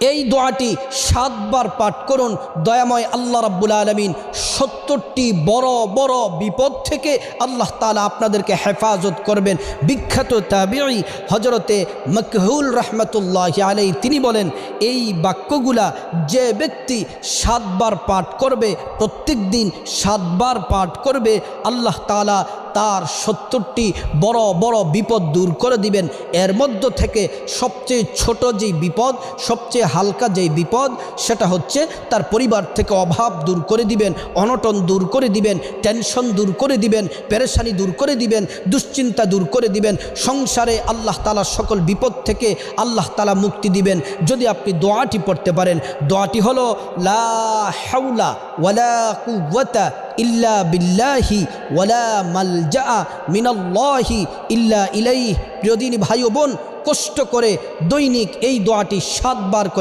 এই দোয়াটি 7 বার পাঠ করুন। দয়াময় আল্লাহ রাব্বুল আলামিন 70টি বড় বড় বিপদ থেকে আল্লাহ তাআলা আপনাদেরকে হেফাজত করবেন। বিখ্যাত তাবিঈ হযরতে মাকহুল রাহমাতুল্লাহি আলাইহি তিনি বলেন, এই বাক্যগুলা যে ব্যক্তি 7 বার পাঠ করবে, প্রত্যেক দিন 7 বার পাঠ করবে, আল্লাহ তাআলা তার 70টি বড় বড় বিপদ দূর করে দিবেন। এর মধ্য থেকে সবচেয়ে ছোট যেই বিপদ, সবচেয়ে হালকা যেই বিপদ, সেটা হচ্ছে তার পরিবার থেকে অভাব দূর করে দিবেন, অনটন দূর করে দিবেন, টেনশন দূর করে দিবেন, পেরেশানি দূর করে দিবেন, দুশ্চিন্তা দূর করে দিবেন। সংসারে আল্লাহ তাআলা সকল বিপদ থেকে আল্লাহ তাআলা মুক্তি দিবেন যদি আপনি দোয়াটি পড়তে পারেন। দোয়াটি হলো লা হাওলা ওয়ালা কুওয়াতা ইল্লা বিল্লাহি ওয়ালা মালজা মিনাল্লাহি ইল্লা ইলাইহি। প্রিয় দিনী ভাই ও বোন, কষ্ট করে দৈনিক এই দোয়াটি 7 বার করে